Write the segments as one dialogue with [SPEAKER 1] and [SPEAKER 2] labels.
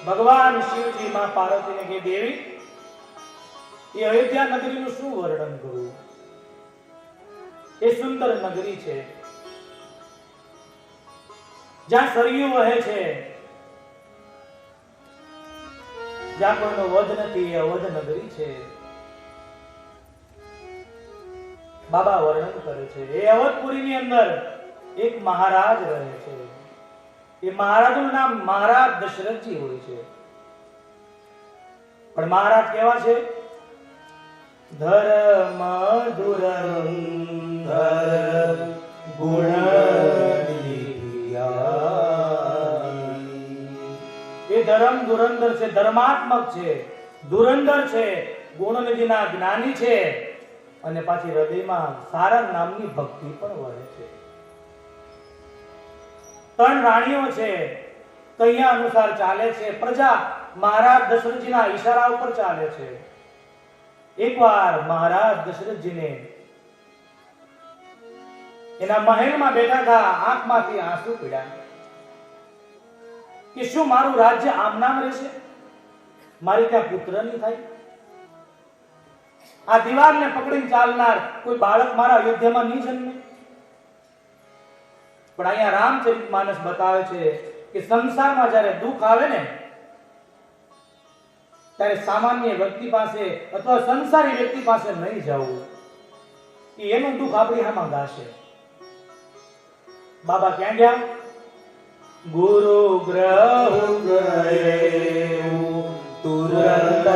[SPEAKER 1] ભગવાન શિવજી માં પાર્વતીને કે દેવી એ અયોધ્યા નગરીનું શું વર્ણન કરું? એ સુંદર નગરી છે જ્યાં સરયુ વહે છે, જ્યાં કોઈનો વધ નથી, અવધ નગરી છે. બાબા વર્ણન કરે છે એ અવધપુરીની અંદર એક મહારાજ રહે છે. એ મહારાજનું નામ મહારાજ દશરથજી હોય છે. પણ મહારાજ કેવા છે? ધર્મ ધુરંધર ગુણ એ ધર્મ ધુરંધર છે, ધર્માત્મક છે, ધુરંધર છે, ગુણનિધિના જ્ઞાની છે, અને પાછી હૃદયમાં સારંગ નામની ભક્તિ પણ વહે છે. ત્રણ રાણીઓ છે, કૈયા અનુસાર ચાલે છે, પ્રજા મહારાજ દશરથજીના ઈશારા ઉપર ચાલે છે. એકવાર મહારાજ દશરથજીને એના મહેલમાં બેઠા હતા, આંખમાંથી આંસુ પડ્યા કે શું મારું રાજ્ય આમ નામ રહેશે? મારી ત્યાં પુત્ર નહીં થાય? આ દીવાલને પકડીને ચાલનાર કોઈ બાળક મારા અયોધ્યામાં નહીં જન્મે? પણ અહીંયા રામચરિતમાનસ બતાવે છે કે સંસારમાં જ્યારે દુઃખ આવે ને ત્યારે સામાન્ય વ્યક્તિ પાસે અથવા સંસારી વ્યક્તિ પાસે નહીં જવું, કે એનું દુઃખ આપણી આમાં ગાશે. બાબા ક્યાં ગયા? ગુરુ ગ્રહ તુરંત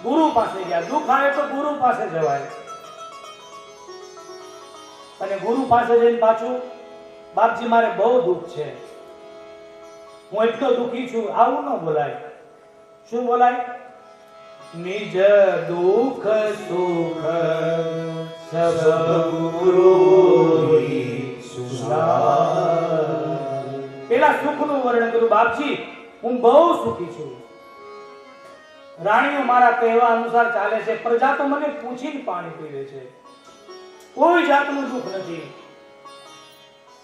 [SPEAKER 1] ગુરુ પાસે ગયા. દુઃખ આવે તો ગુરુ પાસે જવાય. અને ગુરુ પાસે જઈને પાછું, બાપજી મારે બહુ દુઃખ છે, હું એટલો દુઃખી છું, આવું ન બોલાય. શું બોલાય? નિજ દુઃખ સુખ સબ ગુરુની સુસાર. પેલા સુખનું વર્ણન કર્યું. બાપજી, હું બહુ સુખી છું. રાણીઓ મારા કહેવા અનુસાર ચાલે છે. પ્રજા તો મને પૂછીને પાણી પીવે છે. કોઈ જાતનું દુઃખ નથી.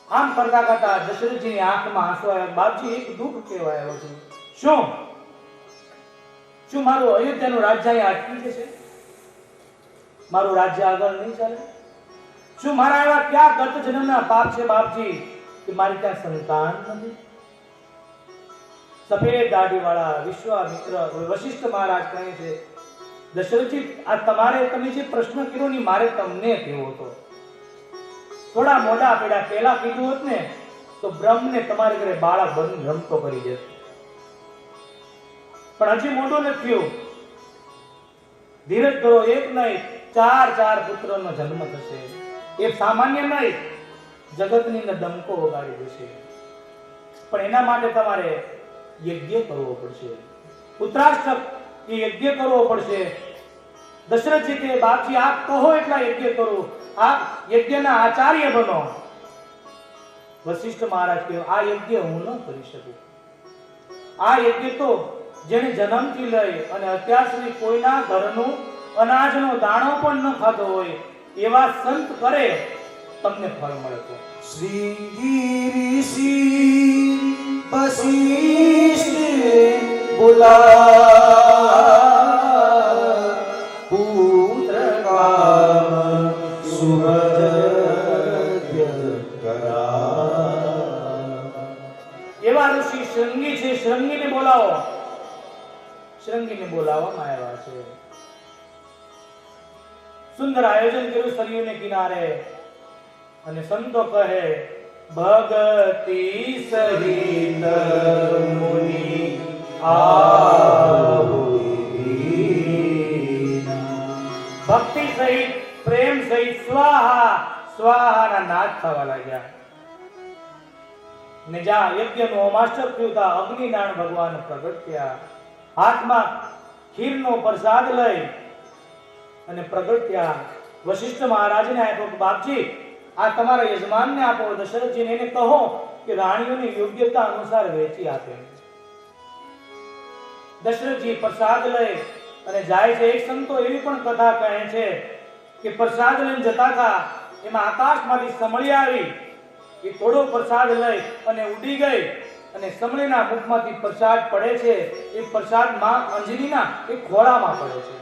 [SPEAKER 1] આમ કરતા કરતા દશરથજીની આંખમાં આંસુ આવ્યા. બાપજી, એક દુઃખ કહેવા આવ્યો છું. શું? શું મારું અયોધ્યાનું રાજ્ય અહીં અટકી જશે? મારું રાજ્ય આગળ નહીં ચાલે? શું મારા એવા ક્યાં ગત જન્મના પાપ છે બાપજી કે મારી ત્યાં સંતાન નથી? સફેદ દાઢી વાળા વિશ્વામિત્ર વશિષ્ઠ મહારાજ કહે છે, દશરથજી, આ તમે જે પ્રશ્ન કર્યો ને મારે તમને કહેવો હતો. થોડા મોઢા પેડા પહેલા કીધું હોત ને તો બ્રહ્મને તમારે ઘરે બાળક બની રમતો કરી દેત. પણ હજી મોઢું નથી થયું. ધીરજ કરો. એક નહીં, ચાર પુત્રનો જન્મ થશે. એ સામાન્ય નહીં, જગતની અંદર ડંકો વગાડી દેશે. પણ એના માટે તમારે યજ્ઞ કરવો પડશે. પુત્રાષ્ટક એ યજ્ઞ કરવો પડશે. દશરથજી કે, બાપજી, આપ કહો એટલા યજ્ઞ કરો. આપ યજ્ઞના આચાર્ય બનો. વશિષ્ઠ મહારાજ કહે, આ યજ્ઞ હું ન કરી શકું. આ યજ્ઞ તો જેને જન્મથી લઈ અને અત્યાર સુધી કોઈના ઘરનું અનાજનો દાણો પણ ન ખાધો હોય એવા સંત કરે, તમને ફળ મળે. તો
[SPEAKER 2] શ્રી ઋષિ વશિષ્ઠ બોલા પુત્ર કામ સુહૃદય કરા.
[SPEAKER 1] એવા ઋષિ શૃંગી છે. શૃંગીને બોલાવો. શૃંગીને બોલાવવામાં આવ્યા છે. સુંદર આયોજન કર્યું સરયુને કિનારે. અને સંતો કહે, ભક્તિ સહિત મુનિ ભક્તિ સહિત પ્રેમ સહિત સ્વાહા સ્વાહાના નાદ થવા લાગ્યા. ને જ્યાં યજ્ઞનું હોમાષ્ટક થયું ત્યાં અગ્નિનારાયણ ભગવાન પ્રગટ થયા. હાથમાં ખીરનો પ્રસાદ લઈ અને પ્રગટ થયા. વશિષ્ઠ મહારાજને આપ્યો, બાપજી, આ તમારા યજમાનને આપો. દશરથજીને એને કહો કે રાણીઓની યોગ્યતા અનુસાર વેચી આપે. દશરથજી પ્રસાદ લઈ અને જાય છે. એક સંતો એવી પણ કથા કહે છે કે પ્રસાદ લઈને જતા હતા, એમાં આકાશમાંથી સમળી આવી. એ થોડો પ્રસાદ લઈ અને ઉડી ગઈ અને સમળીના મુખમાંથી પ્રસાદ પડે છે. એ પ્રસાદ માં અંજનીના એ ખોળામાં પડે છે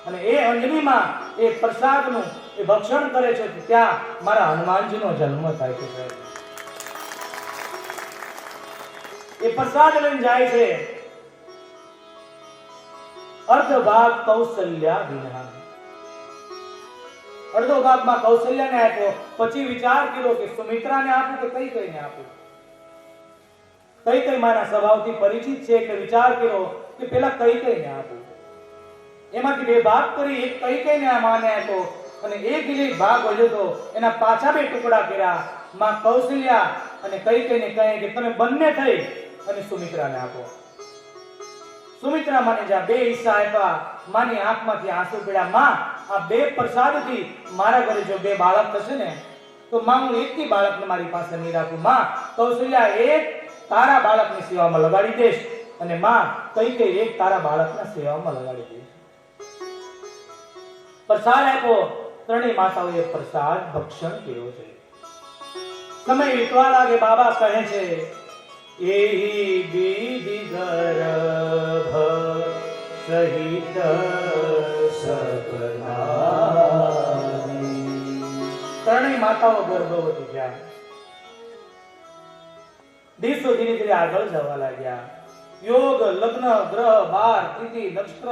[SPEAKER 1] અને એ અંજનીમાં એ પ્રસાદનું એ ભક્ષણ કરે છે. ત્યાં મારા હનુમાનજીનો જન્મ થાય છે. એ પ્રસાદ લઈને જાય છે. અર્ધ ભાગ કૌશલ્યા વિના, અડધો ભાગમાં કૌશલ્યાને આપ્યો. પછી વિચાર કર્યો કે સુમિત્રાને આપું કે કઈ કઈને આપું. કઈ મારા સ્વભાવથી પરિચિત છે એટલે વિચાર કર્યો કે પેલા કઈ કઈને આપું. એમાંથી બે ભાગ કરી એક કઈ કઈને આ માને આપ્યો અને એક જે ભાગ વધ્યો તો એના પાછા બે ટુકડા કર્યા. માં કૌશલ્યા અને કઈ કઈને કહે કે તમે બંને થઈ અને સુમિત્રાને આપો. સુમિત્રા માને જ્યાં બે હિસ્સા આપ્યા, માની આંખમાંથી આંસુ પડ્યા. માં, આ બે પ્રસાદથી મારા ઘરે જો બે બાળક થશે ને તો માં હું એકથી બાળકને મારી પાસે નહીં રાખું. માં કૌશલ્યા એક તારા બાળકની સેવામાં લગાડી દઈશ અને માં કઈ એક તારા બાળકના સેવામાં લગાડી દઈશ. પ્રસાદ આપ્યો. ત્રણેય માતાઓએ પ્રસાદ ભક્ષણ કર્યો છે. સમય વીતવા લાગે. બાબા કહે છે, એહી વિધિ ગર્ભ સહિત સકલાની. ત્રણેય માતાઓ ગર્ભવતી થયા. દિવસો ધીરે ધીરે આગળ જવા લાગ્યા. યોગ, લગ્ન, ગ્રહ, વાર, તિથિ, નક્ષત્ર,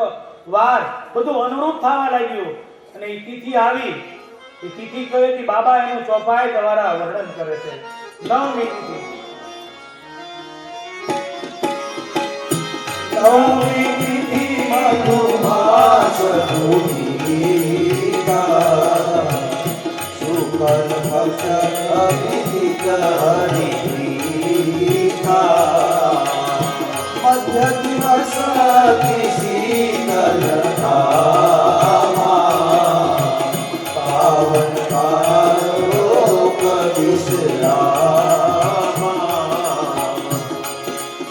[SPEAKER 1] વાર બધું અનુરૂપ થવા લાગ્યું. અને એ તિથિ આવી. એ તિથિ કઈ હતી? બાબા એનું ચોપાઈ દ્વારા વર્ણન કરે છે. નવમી તિથિ.
[SPEAKER 2] નવમી તિથિ મધુમાસ પૂજિતા સુકલ ભક્ષણ અવિદિત હરિપ્રીતા મધ્ય દિવસ શીતલ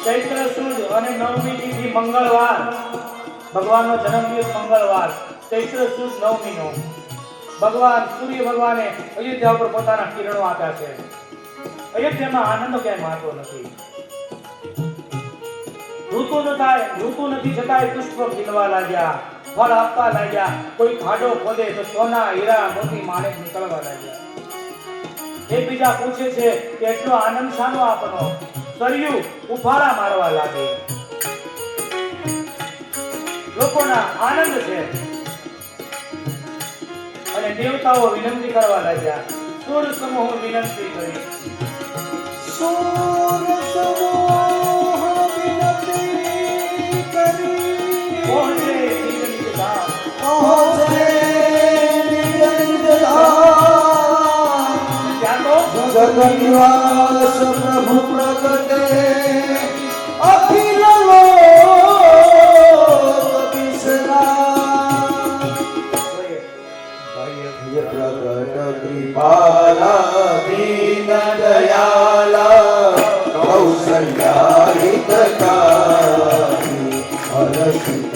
[SPEAKER 1] ચૈત્ર સુદ અને નવમી તિથિ મંગળવાર, ભગવાનનો જન્મદિવસ મંગળવાર, ચૈત્ર સુદ નવમીનો ભગવાન સૂર્ય ભગવાને અયોધ્યા ઉપર પોતાના કિરણો આપ્યા છે. અયોધ્યામાં આનંદ ક્યાંય માતો નથી. ઋતુ નથી છતાંય પુષ્પ ખીલવા લાગ્યા, ફળ આપવા લાગ્યા. કોઈ ખાડો ખોદે તો સોના, હીરા, મોતી, માણેક નીકળવા લાગ્યા. એકબીજા પૂછે છે કે એટલો આનંદ શાનો આપનો? સરયુ ઉફાળા મારવા લાગે. લોકોના આનંદ છે. અને દેવતાઓ વિનંતી કરવા લાગ્યા. સૂર સમૂહ વિનંતી કરી.
[SPEAKER 2] સૂર સમૂહ વિનંતી કરી.
[SPEAKER 1] પહોંચે નિજ નિજ ધામ.
[SPEAKER 2] પહોંચે નિજ નિજ ધામ.
[SPEAKER 1] ત્યાં તો
[SPEAKER 2] જગત નિવાસ પ્રભુ પ્રગટે અખિલ લોક વિશ્રામ. ભય પ્રગટ કૃપાલા દીન દયાલા કૌશલ્યા હિતકારી હર્ષિત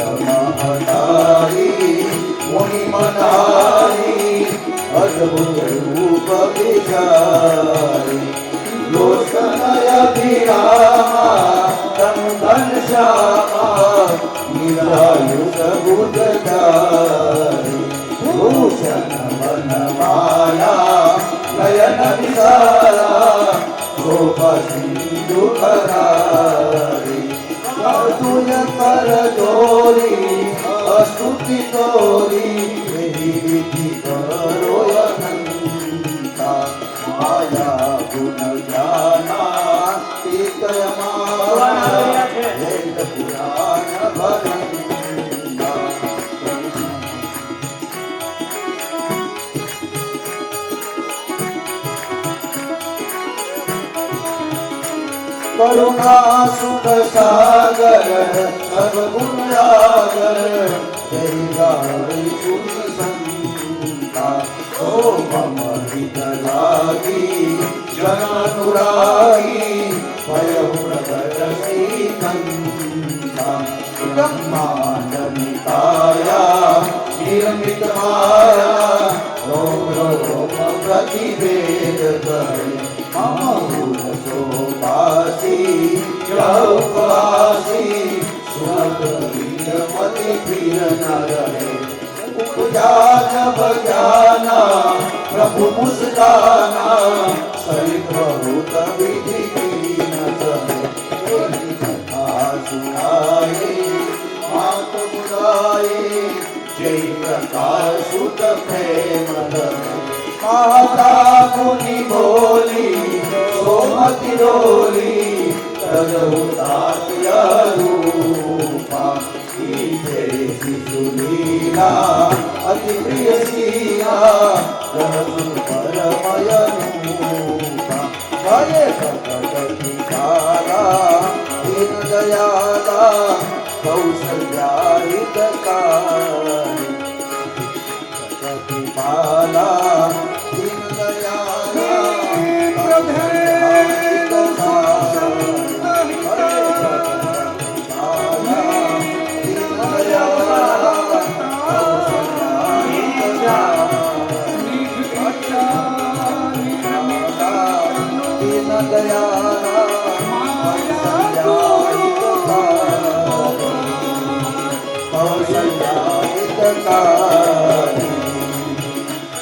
[SPEAKER 2] મહતારી મુનિ મનારી અદ્ભુત રૂપ વિચારી લોચનય વિરામા તનુ ઘનશ્યામા નિરાયુષ બુદ્ધચારી ભૂષણ વનમાલા નયન વિશાલા ગોપા સિંધુ કરારી તુલ્ય કર જોરી અસ્તુતિ તોરી વિધિ કરો અનંતા માયા ગુણ જ્ઞાના પિતયમા વેદ પુરાણ ભરંતા. કરુણા સુખ સાગર સર્વગુણ સાગર જય ગાળી સુખ સંતા. ઓ મમ હિત લાગી જન અનુરાગી ભય પ્રગટ શ્રીકંતા. બ્રહ્માંડ નિકાયા નિર્મિત માયા રોમ રોમ પ્રતિભેદ કરે મમ શોભાસી જૌપાસી સુરત વીરમતિ પીર ન રહે ઉપજા જબ જ્ઞાના પ્રભુ મુસ્કાના સરિદ્રહૃત વિધિ કી ન સહે કથા સુનાએ માત મુરાએ જય પ્રકાશ સુત પ્રેમ ધરે માતા મુનિ બોલી સોમતિ ડોલી તદુતાત્ય રૂપા ઈજે શિશુ લીલા અતિ પ્રિય શીલા રસુ પરમય રૂપા. જય ભગવતી કાલા દીન દયાલા કૌશલ્યા હિતકારી ભગવતી પાલા દીન દયાલા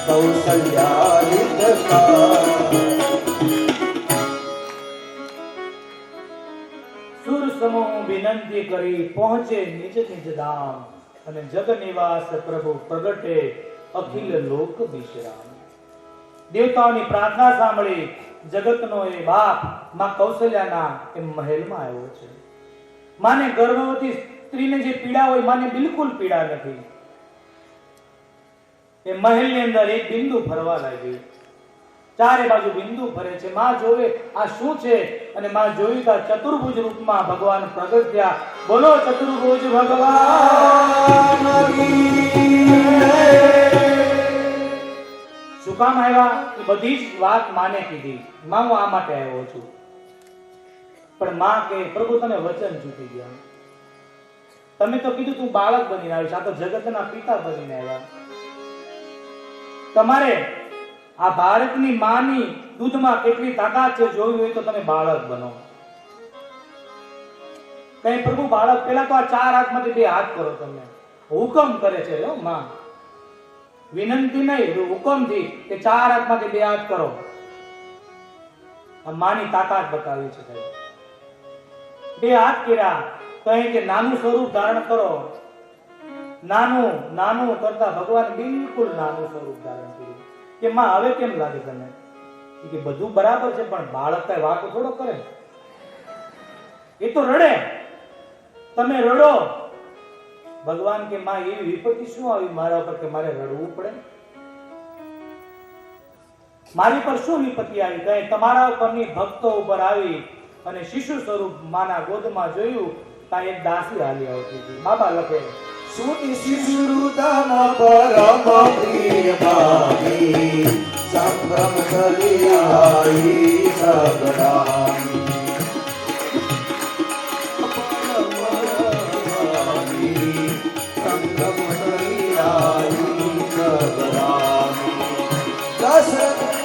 [SPEAKER 2] કૌશલ્યા હિતકારી.
[SPEAKER 1] સુર સમૂહ વિનંતી કરી પહોંચે નિજ નિજ ધામ. અને જગ નિવાસ પ્રભુ પ્રગટે અખિલ લોક વિશ્રામ. દેવતાઓની પ્રાર્થના સાંભળી જગતનો એ બાપ માં કૌશલ્યાના એ મહેલમાં આવ્યો છે. માને ગર્ભવતી સ્ત્રીને જે પીડા હોય માને બિલકુલ પીડા નથી. એ મહેલની અંદર એક બિંદુ ફરવા લાગી. ચારે બાજુ બિંદુ ફરે છે. માં જોવે આ શું છે અને માં જોયું તો ચતુર્ભુજ રૂપમાં ભગવાન પ્રગટ થયા. બોલો ચતુર્ભુજ ભગવાન શું કામ આવ્યા? એ બધી જ વાત માને કીધી. માં હું આ માટે આવ્યો છું. પણ માં કે પ્રભુ તમે વચન ચૂકી ગયા. તમે તો કીધું તું બાળક બનીને આવીશ, આ તો જગતના પિતા બનીને આવ્યા. તમારે આ બાળકની માની દૂધમાં કેટલી તાકાત છે જોવી હોય તો તમે બાળક બનો. કઈ પ્રભુ બાળક પેલા તો આ 4 હાથમાંથી 2 હાથ કરો. તમને હુકમ કરે છે હો માં, વિનંતી નહીં, હુકમથી કે 4 હાથમાંથી 2 હાથ કરો. આ માની તાકાત બતાવી છે. 2 હાથ કર્યા, કહે કે નાનું સ્વરૂપ ધારણ કરો. નાનું નાનું કરતા ભગવાન બિલકુલ નાનું સ્વરૂપ ધારણ કર્યું. કે માં હવે કેમ લાગે તને? કે બધું બરાબર છે પણ બાળક કઈ વાતો થોડો કરે, એ તો રડે, તમે રડો. ભગવાન કે માં એવી વિપત્તિ શું આવી મારા પર કે મારે રડવું પડે? મારી પર શું વિપત્તિ આવી? કહે તમારા ઉપરની ભક્તો ઉપર આવી અને શિશુ સ્વરૂપ માના ગોદમાં જોયું ત્યાં એક દાસી હાલી આવતી હતી. બાબા લખે
[SPEAKER 2] સુતિ શિશુરુદમ પરમ પ્રિય ભાવી સંભ્રમ કલિયાઈ સગરામી સંભ્રમ કલિયાઈ સગરામી દસ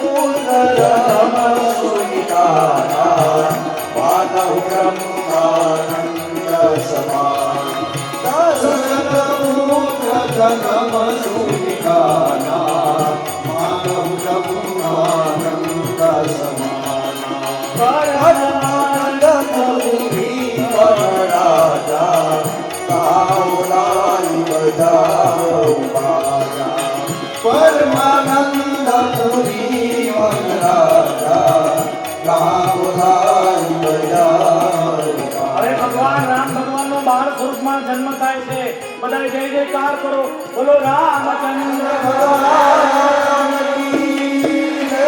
[SPEAKER 2] પુનરમ સુનિતારા માનવ બ્રહ્માનંદ સમાન જન્મ સુનિકાના માનવ બ્રહ્માનંદ સમાના પરમાનંદ પુરી વનરાજા કાવલાઈ બજાવો બાજા પરમાનંદ પુરી વનરાજા કાવલાઈ બજાવો.
[SPEAKER 1] અરે ભગવાન રામ ભગવાનનો બાળ સ્વરૂપમાં જન્મ થાય છે. બધા જય જયકાર કરો, બોલો રામચંદ્ર ભગવાન કી જય.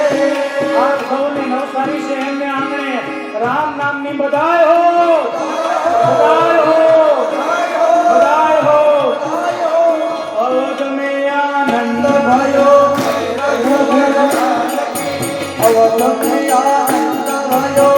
[SPEAKER 1] આ સૌની નવસારી શહેરને આંગણે રામ નામની બધાય હો, બધાય હો, બધાય હો. અવધ મે આનંદ ભયો,
[SPEAKER 2] અવધ મે આનંદ ભયો,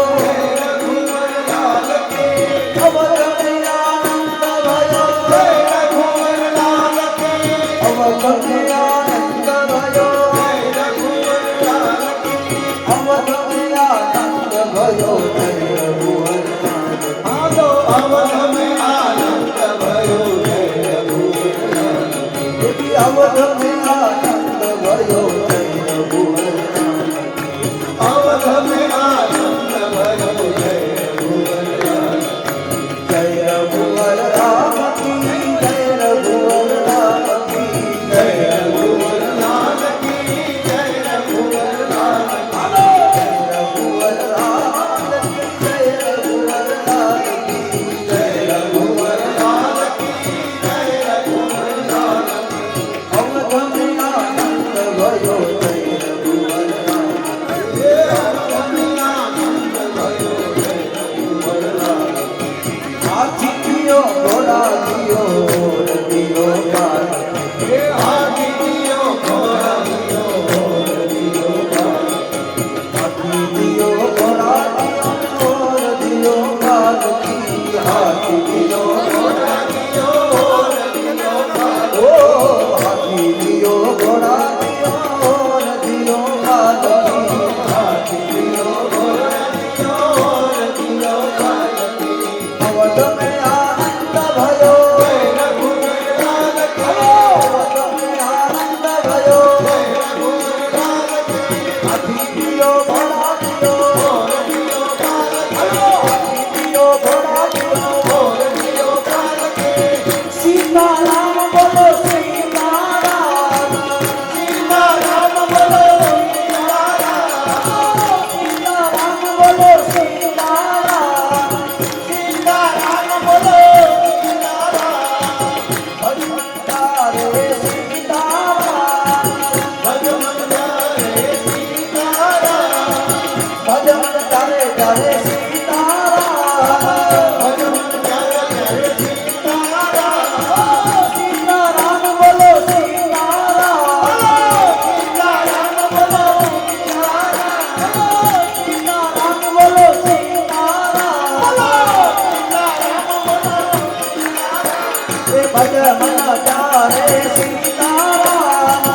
[SPEAKER 2] ભજ મન પ્યારે સીતારામ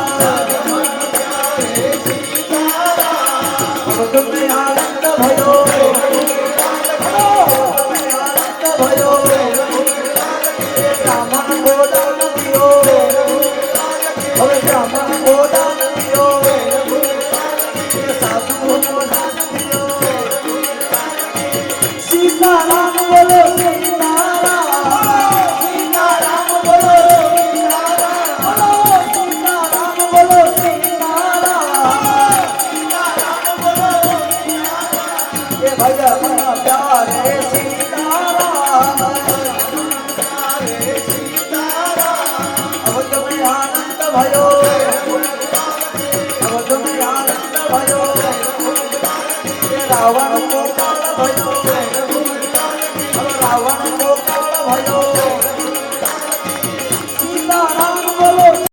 [SPEAKER 2] તમે આનંદ ભયો આનંદ ભયો બ્રાહ્મણ ગોદાન દિયો હવે બ્રાહ્મણ ગોદાન દિયો સાધુ ગોદાન દિયો સીતારામ બોલો સીતારામ સીતારામ બોલો સીતારામ સીતારામ બોલો સીતારામ એ ભજ મન પ્યારે સીતારામ હવે તમે આનંદ ભયો હવે તમે આનંદ ભયો રાવણ ગોપાલ ભયો રાવણ ગોપાલ ભયો